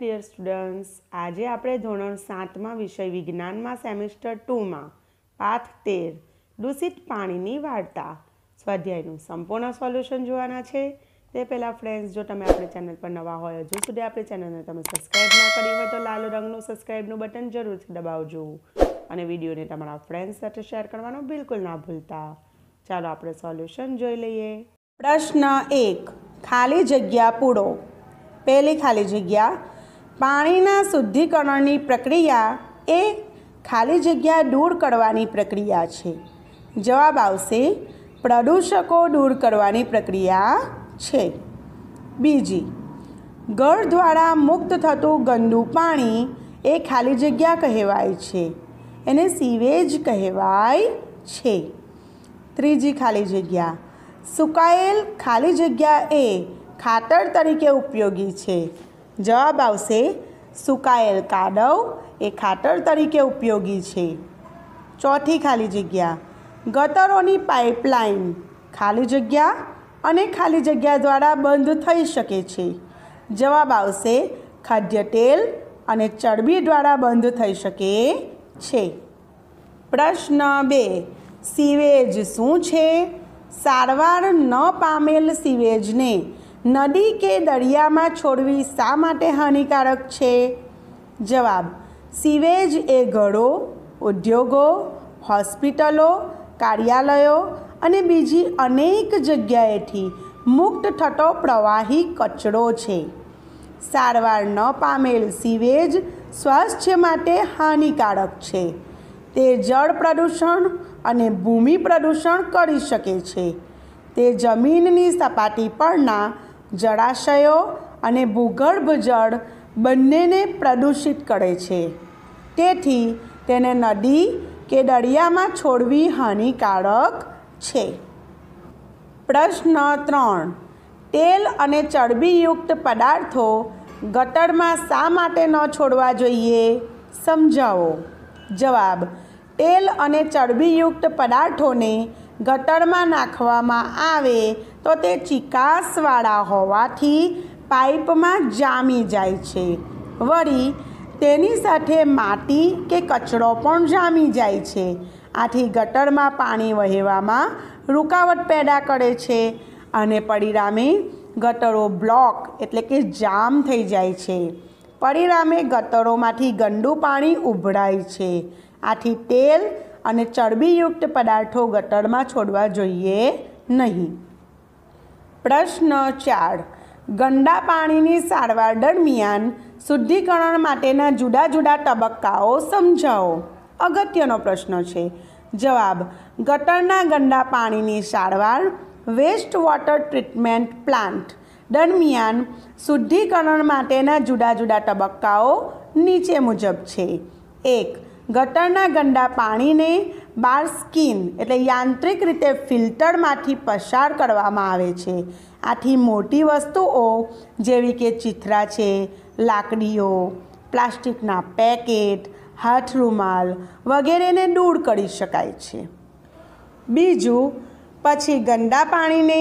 Dear students, आज आपणे धोरण 7 विषय विज्ञान में सेमिस्टर 2 में पाठ 13 दूषित पानी वार्ता स्वाध्यायનું संपूर्ण सोल्यूशन જોવાના છે। તે પહેલાં ફ્રેન્ડ્સ, જો તમે આપણી ચેનલ પર નવા હોય, હજુ સુધી આપણી ચેનલને તમે સબસ્ક્રાઈબ ના કરી હોય તો લાલ રંગનું સબસ્ક્રાઈબનું બટન જરૂરથી દબાવજો અને વિડીયોને તમારા ફ્રેન્ડ્સ સાથે શેર કરવાનું બિલકુલ ના ભૂલતા। ચાલો આપણે સોલ્યુશન જોઈ લઈએ। પ્રશ્ન 1, ખાલી જગ્યા પૂરો। પહેલી ખાલી જગ્યા, પાણીના શુદ્ધિકરણની પ્રક્રિયા એ ખાલી જગ્યા દૂર કરવાની પ્રક્રિયા છે। જવાબ આવશે પ્રદૂષકો દૂર કરવાની પ્રક્રિયા છે। બીજી, ઘર દ્વારા મુક્ત થતું ગંદુ પાણી એ ખાલી જગ્યા કહેવાય છે, એને સીવેજ કહેવાય છે। ત્રીજી ખાલી જગ્યા, સુકાયેલ ખાલી જગ્યા એ ખાતર તરીકે ઉપયોગી છે। જવાબ આવશે સુકાયેલ કાદવ એ ખાતર તરીકે ઉપયોગી છે। ચોથી ખાલી જગ્યા, ગટરોની પાઇપલાઇન ખાલી જગ્યા અને ખાલી જગ્યા દ્વારા બંધ થઈ શકે છે। જવાબ આવશે ખાદ્ય તેલ અને ચરબી દ્વારા બંધ થઈ શકે છે। પ્રશ્ન 2, सीवेज શું છે? સારવાર ન પામેલ सीवेजને नदी के दरिया में छोड़वी शा माटे हानिकारक छे? जवाब, सीवेज ए घरों, उद्योगों, हॉस्पिटलों, कार्यालयों अने बीजी अनेक जग्याएथी मुक्त थतो प्रवाही कचरो छे। सारवार न पामेल सीवेज स्वास्थ्य माटे हानिकारक छे। ते जल प्रदूषण अने भूमि प्रदूषण करी शके छे। ते जमीननी सपाटी परना जलाशयों अने भूगर्भ जल बंनेने प्रदूषित करे छे। तेथी तेने नदी के दरिया में छोड़वी हानिकारक छे। प्रश्न 3, तेल अने चरबीयुक्त पदार्थों गटर में शा माटे न छोड़वा जोईए? समझाओ। जवाब, तेल अने चरबीयुक्त पदार्थों ने गटर में नाखवामां आवे तो ते चीकासवाळा होवाथी पाइप में जामी जाय छे। वળી तेनी साथे माटी के कचरो पण जामी जाय छे। आथी गटर में पाणी वहेवामां रुकावट पैदा करे छे अने परिणामे गटरो ब्लॉक एटले के जाम थई जाय छे। परिणामे गटरोमांथी गंदू पाणी उभराय छे। आथी तेल અને ચરબીયુક્ત પદાર્થો ગટરમાં છોડવા જોઈએ નહીં। પ્રશ્ન 4, ગંદા પાણીની સારવાર દરમિયાન શુદ્ધિકરણ માટેના જુદા જુદા તબક્કાઓ સમજાવો। અગત્યનો પ્રશ્ન છે। જવાબ, ગટરના ગંદા પાણીની સારવાર વેસ્ટ વોટર ટ્રીટમેન્ટ પ્લાન્ટ દરમિયાન શુદ્ધિકરણ માટેના જુદા જુદા તબક્કાઓ નીચે મુજબ છે। 1, ગટરના ગંદા પાણીને બાર સ્કીન એટલે યાંત્રિક રીતે ફિલ્ટરમાંથી પસાર કરવામાં આવે છે। આથી મોટી વસ્તુઓ જેવી કે ચીથરા છે, લાકડીઓ, પ્લાસ્ટિકના પેકેટ, હાથ રૂમાલ વગેરેને દૂર કરી શકાય છે। બીજું, પછી ગંદા પાણીને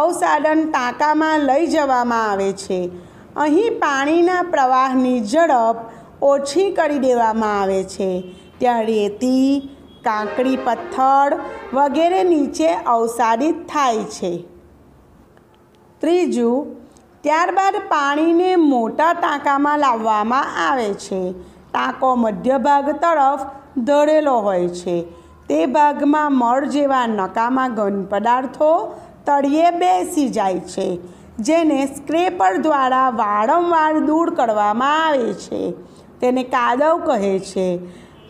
અવસાદન ટાંકામાં લઈ જવામાં આવે છે। અહીં પાણીના પ્રવાહની ઝડપ ઓછી કરી દેવામાં આવે છે। ત્યાં રેતી, કાંકરી પથ્થર વગેરે નીચે અવસાદિત થાય છે। ત્રીજું, ત્યારબાદ પાણીને મોટા ટાંકામાં લાવવામાં આવે છે। ટાંકો મધ્ય ભાગ તરફ ધરેલો હોય છે। તે ભાગમાં મળ જેવા નકામા ઘન પદાર્થો તળિયે બેસી જાય છે, જેને સ્ક્રેપર દ્વારા વારંવાર દૂર કરવામાં આવે છે। તેને કાદવ કહે છે।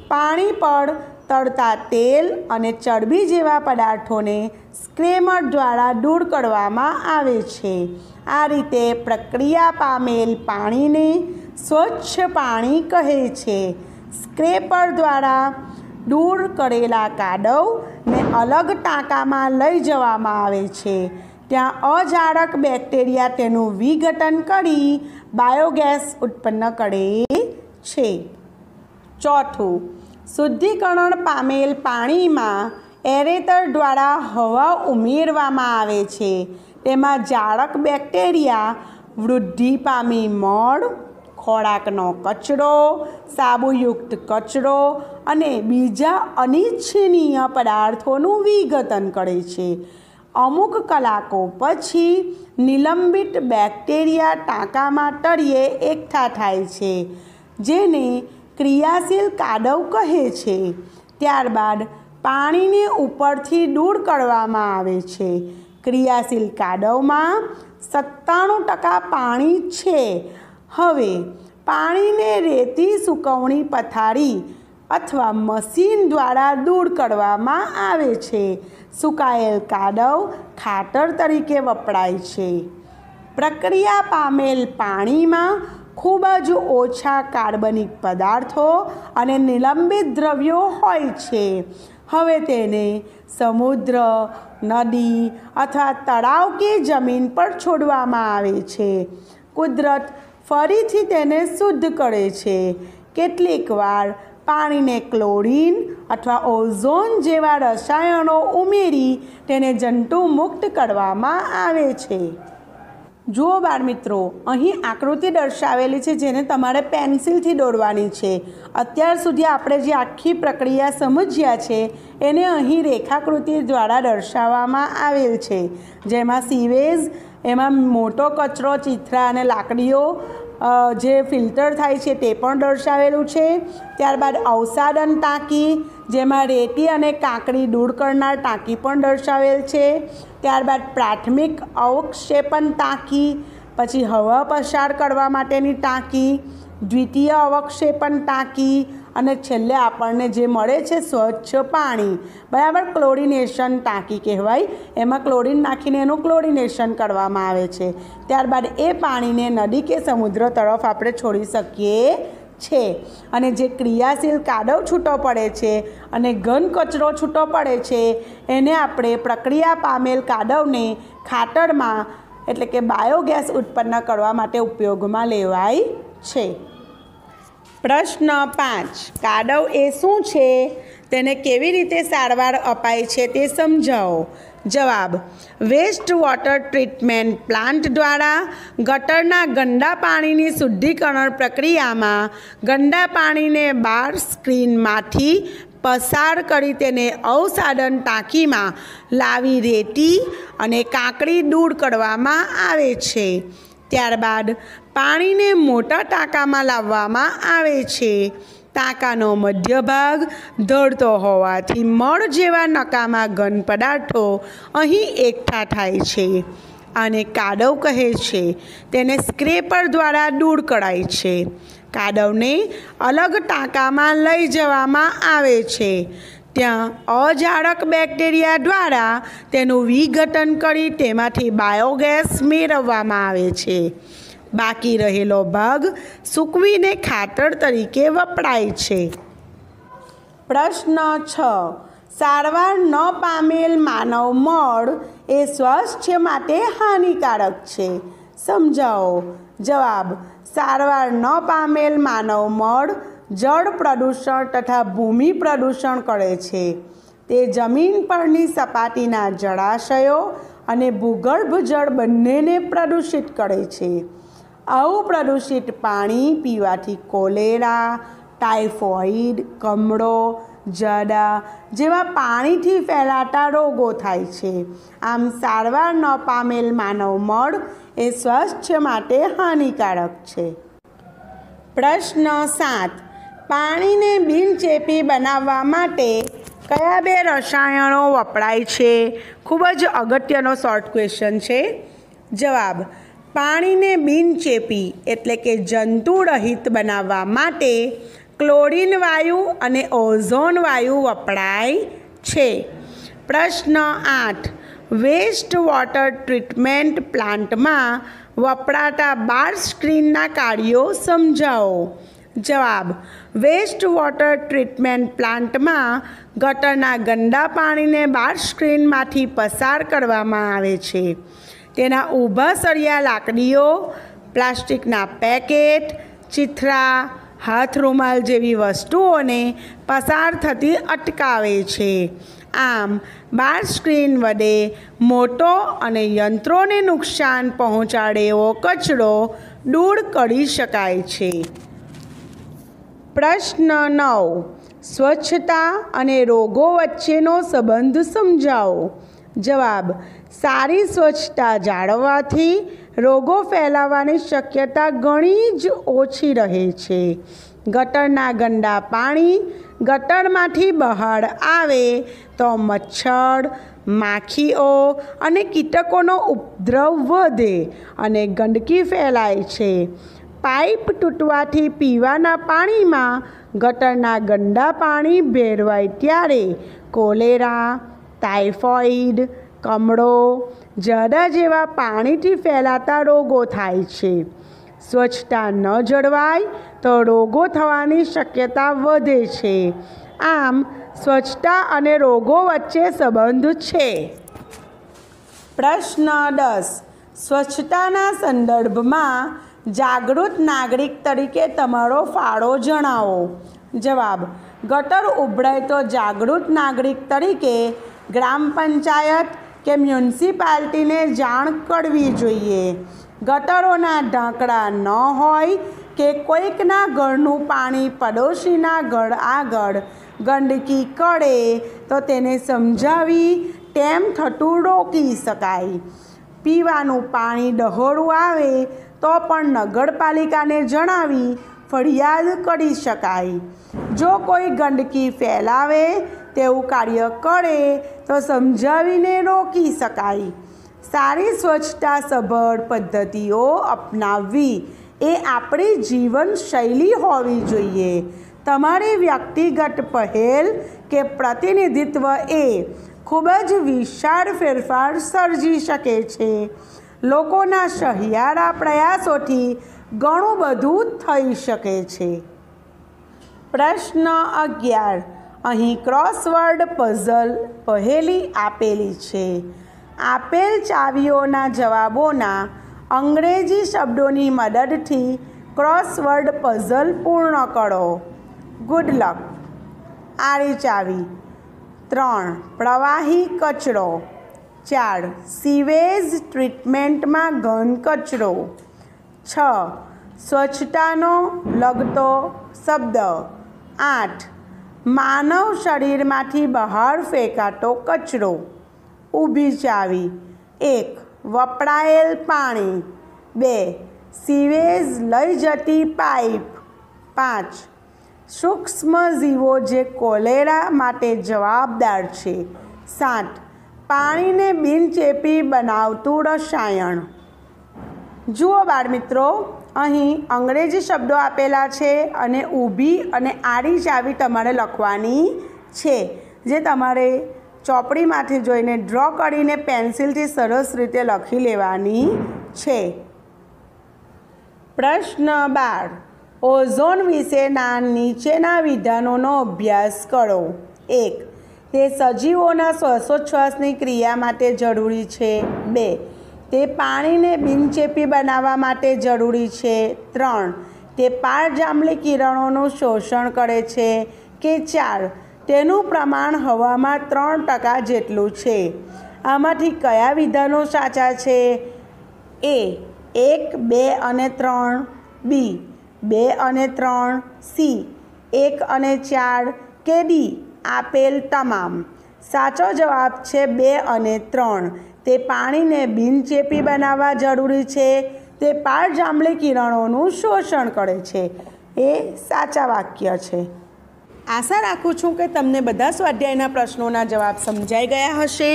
પાણી પર તરતા તેલ અને ચરબી જેવા પદાર્થોને સ્ક્રેમર દ્વારા દૂર કરવામાં આવે છે। આ રીતે પ્રક્રિયા પામેલ પાણીને સ્વચ્છ પાણી કહે છે। સ્ક્રેપર દ્વારા દૂર કરેલા કાદવને અલગ ટાંકામાં લઈ જવામાં આવે છે। ત્યાં અજારક બેક્ટેરિયા તેનું વિઘટન કરી બાયોગેસ ઉત્પન્ન કરે છે। ચોથું, શુદ્ધિકરણ પામેલ પાણીમાં એરેટર દ્વારા હવા ઉમેરવામાં આવે છે। તેમાં જાળક બેક્ટેરિયા વૃદ્ધિ પામી મળ, ખોરાકનો કચરો, સાબુયુક્ત કચરો અને બીજા અનિચ્છનીય પદાર્થોનું વિઘટન કરે છે. અમુક કલાકો પછી નિલંબિત બેક્ટેરિયા ટાંકામાં તળિયે એકઠા થાય છે, જેને ક્રિયાશીલ કાદવ કહે છે. ત્યારબાદ પાણીને ઉપરથી દૂર કરવામાં આવે છે. ક્રિયાશીલ કાદવમાં 97% પાણી છે. હવે પાણીને રેતી સૂકવણી પથારી અથવા મશીન દ્વારા દૂર કરવામાં આવે છે. સુકાયેલ કાદવ ખાતર તરીકે વપરાય છે. પ્રક્રિયા પામેલ પાણીમાં ખૂબ જ ઓછા કાર્બનિક પદાર્થો અને નિલંબિત દ્રવ્યો હોય છે. હવે તેને સમુદ્ર, નદી અથવા તળાવ કે જમીન પર છોડવામાં આવે છે. કુદરત ફરીથી તેને શુદ્ધ કરે છે. કેટલીકવાર પાણીને ક્લોરીન અથવા ઓઝોન જેવા રસાયણો ઉમેરી તેને જંતુમુક્ત કરવામાં આવે છે. જુઓ બાળમિત્રો, અહીં આકૃતિ દર્શાવેલી છે જેને તમારે પેન્સિલથી દોરવાની છે. અત્યાર સુધી આપણે જે આખી પ્રક્રિયા સમજ્યા છે એને અહીં રેખાકૃતિ દ્વારા દર્શાવવામાં આવેલ છે, જેમાં સીવેજ, એમાં મોટો કચરો, ચીથરા અને લાકડીઓ જે ફિલ્ટર થાય છે તે પણ દર્શાવેલું છે. ત્યારબાદ અવસાદન ટાંકી, જેમાં રેતી અને કાંકરી દૂર કરનાર ટાંકી પણ દર્શાવેલ છે. ત્યારબાદ પ્રાથમિક અવક્ષેપણ ટાંકી, પછી હવા પસાર કરવા માટેની ટાંકી, દ્વિતીય અવક્ષેપણ ટાંકી અને છેલ્લે આપણને જે મળે છે સ્વચ્છ પાણી, બરાબર, ક્લોરિનેશન ટાંકી કહેવાય. એમાં ક્લોરીન નાખીને એનું ક્લોરિનેશન કરવામાં આવે છે. ત્યારબાદ એ પાણીને નદી કે સમુદ્ર તરફ આપણે છોડી શકીએ છે. અને જે ક્રિયાશીલ કાદવ છૂટો પડે છે અને ઘન કચરો છૂટો પડે છે એને આપણે પ્રક્રિયા પામેલ કાદવને ખાતરમાં એટલે કે બાયોગેસ ઉત્પન્ન કરવા માટે ઉપયોગમાં લેવાય છે. પ્રશ્ન 5. કાદવ એ શું છે? તેને કેવી રીતે સારવાર અપાય છે તે સમજાવો. જવાબ: વેસ્ટ વોટર ટ્રીટમેન્ટ પ્લાન્ટ દ્વારા ગટરના ગંદા પાણીની શુદ્ધિકરણ પ્રક્રિયામાં ગંદા પાણીને બાર સ્ક્રીનમાંથી પસાર કરી તેને અવસાદન ટાંકીમાં લાવી રેતી અને કાંકરી દૂર કરવામાં આવે છે. ત્યારબાદ પાણીને મોટા ટાંકામાં લાવવામાં આવે છે. ટાંકાનો મધ્ય ભાગ ઢળતો હોવાથી મળ જેવા નકામા ઘન પદાર્થો અહીં એકઠા થાય છે. આને કાદવ કહે છે. તેને સ્ક્રેપર દ્વારા દૂર કરાય છે. કાદવને અલગ ટાંકામાં લઈ જવામાં આવે છે. ત્યાં અજારક બેક્ટેરિયા દ્વારા તેનું વિઘટન કરી તેમાંથી બાયોગેસ મેળવવામાં આવે છે. બાકી રહેલો ભાગ સૂકવીને ખાતર તરીકે વપરાય છે. પ્રશ્ન 6. સારવાર ન પામેલ માનવ મળ એ સ્વાસ્થ્ય માટે હાનિકારક છે. સમજાવો. જવાબ: સારવાર ન પામેલ માનવ મળ જળ પ્રદૂષણ તથા ભૂમિ પ્રદૂષણ કરે છે. તે જમીન પરની સપાટીના જળાશયો અને ભૂગર્ભ જળ બંનેને પ્રદૂષિત કરે છે. આવું પ્રદૂષિત પાણી પીવાથી કોલેરા, ટાઇફોઇડ, કમળો, જડા જેવા પાણીથી ફેલાતા રોગો થાય છે. આમ સારવાર ન પામેલ માનવ મળ એ સ્વાસ્થ્ય માટે હાનિકારક છે. પ્રશ્ન 7. પાણીને બિનચેપી બનાવવા માટે કયા 2 રસાયણો વપરાય છે? ખૂબ જ અગત્યનો શોર્ટ ક્વેશ્ચન છે. જવાબ: પાણીને બિનચેપી એટલે કે જંતુરહિત બનાવવા માટે ક્લોરીન વાયુ અને ઓઝોન વાયુ વપરાય છે. પ્રશ્ન 8. વેસ્ટ વોટર ટ્રીટમેન્ટ પ્લાન્ટમાં વપરાતા બાર સ્ક્રીનના કાર્યો સમજાવો. જવાબ: વેસ્ટ વોટર ટ્રીટમેન્ટ પ્લાન્ટમાં ગટરના ગંદા પાણીને બાર સ્ક્રીનમાંથી પસાર કરવામાં આવે છે. તેના ઊભા સળિયા લાકડીઓ, પ્લાસ્ટિકના પેકેટ, ચીથરા, હાથ રૂમાલ જેવી વસ્તુઓને પસાર થતી અટકાવે છે. આમ બાર સ્ક્રીન વડે મોટો અને યંત્રોને નુકસાન પહોંચાડે એવો કચરો દૂર કરી શકાય છે. પ્રશ્ન 9. સ્વચ્છતા અને રોગો વચ્ચેનો સંબંધ સમજાવો. જવાબ: સારી સ્વચ્છતા જાળવવાથી રોગો ફેલાવાની શક્યતા ઘણી જ ઓછી રહે છે. ગટરના ગંદા પાણી ગટરમાંથી બહાર આવે તો મચ્છર, માખીઓ અને કીટકોનો ઉપદ્રવ વધે અને ગંદકી ફેલાય છે. પાઇપ તૂટવાથી પીવાના પાણીમાં ગટરના ગંદા પાણી ભેળવાય ત્યારે કોલેરા, ટાઇફોઇડ, કમળો, જરદા જેવા પાણીથી ફેલાતા રોગો થાય છે. સ્વચ્છતા ન જળવાય તો રોગો થવાની શક્યતા વધે છે. આમ સ્વચ્છતા અને રોગો વચ્ચે સંબંધ છે. પ્રશ્ન 10. સ્વચ્છતાના સંદર્ભમાં જાગૃત નાગરિક તરીકે તમારો ફાળો જણાવો. જવાબ: ગટર ઉભરાય તો જાગૃત નાગરિક તરીકે ગ્રામ પંચાયત કે મ્યુનિસિપાલિટીને જાણ કરવી જોઈએ. ગટરોના ઢાંકણા ન હોય કે કોઈકના ઘરનું પાણી પડોશીના ઘર આગળ ગંદકી કરે તો તેને સમજાવી તેમ થતું રોકી શકાય. પીવાનું પાણી ડહોળું આવે તો પણ નગરપાલિકાને જણાવી ફરિયાદ કરી શકાય. જો કોઈ ગંદકી ફેલાવે તેવું કાર્ય કરે તો સમજાવીને રોકી શકાય. સારી સ્વચ્છતા સભર પદ્ધતિઓ અપનાવવી એ આપણી જીવનશૈલી હોવી જોઈએ. તમારી વ્યક્તિગત પહેલ કે પ્રતિનિધિત્વ એ ખૂબ જ વિશાળ ફેરફાર સર્જી શકે છે. લોકોના સહિયારા પ્રયાસોથી ઘણું બધું થઈ શકે છે. પ્રશ્ન 11. અહીં ક્રોસવર્ડ પઝલ પહેલી આપેલી છે. આપેલ ચાવીઓના જવાબોના અંગ્રેજી શબ્દોની મદદથી ક્રોસવર્ડ પઝલ પૂર્ણ કરો. Good luck. આડી ચાવી. 3. પ્રવાહી કચરો. 4. સીવેજ ટ્રીટમેન્ટમાં ઘન કચરો. 6. સ્વચ્છતાનો લગતો શબ્દ. 8. માનવ શરીરમાંથી બહાર ફેંકાતો કચરો. ઊભી ચાવી. 1. વપરાયેલ પાણી. 2. સીવેજ લઈ જતી પાઇપ. 5. સૂક્ષ્મ જીવો જે કોલેરા માટે જવાબદાર છે. 7. પાણીને બિનચેપી બનાવતું રસાયણ. જુઓ બાળમિત્રો, અહીં અંગ્રેજી શબ્દો આપેલા છે અને ઊભી અને આડી ચાવી તમારે લખવાની છે, જે તમારે ચોપડીમાંથી જોઈને ડ્રો કરીને પેન્સિલથી સરસ રીતે લખી લેવાની છે. પ્રશ્ન 12. ઓઝોન વિશેના નીચેના વિધાનોનો અભ્યાસ કરો. 1. તે સજીવોના શ્વાસોચ્છ્વાસની ક્રિયા માટે જરૂરી છે. 2. તે પાણીને બિનચેપી બનાવવા માટે જરૂરી છે. 3. તે પારજાંબલી કિરણોનું શોષણ કરે છે. કે 4. તેનું પ્રમાણ હવામાં 3% જેટલું છે. આમાંથી કયા વિધાનો સાચા છે? A. 1, 2 અને 3. B. 2 અને 3. C. 1 અને 4. કે D. આપેલ તમામ. સાચો જવાબ છે 2 અને 3. તે પાણીને બિનચેપી બનાવવા જરૂરી છે. તે પારજાંબલી કિરણોનું શોષણ કરે છે. એ સાચા વાક્ય છે. આશા રાખું છું કે તમને બધા સ્વાધ્યાયના પ્રશ્નોના જવાબ સમજાઈ ગયા હશે.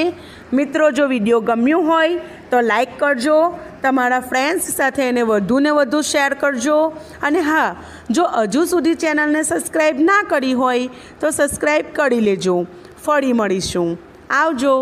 મિત્રો, જો વિડીયો ગમ્યું હોય તો લાઈક કરજો, તમારા ફ્રેન્ડ્સ સાથે એને વધુને વધુ શેર કરજો. અને હા, જો હજુ સુધી ચેનલને સબસ્ક્રાઈબ ના કરી હોય તો સબસ્ક્રાઈબ કરી લેજો. ફરી મળીશું. આવજો.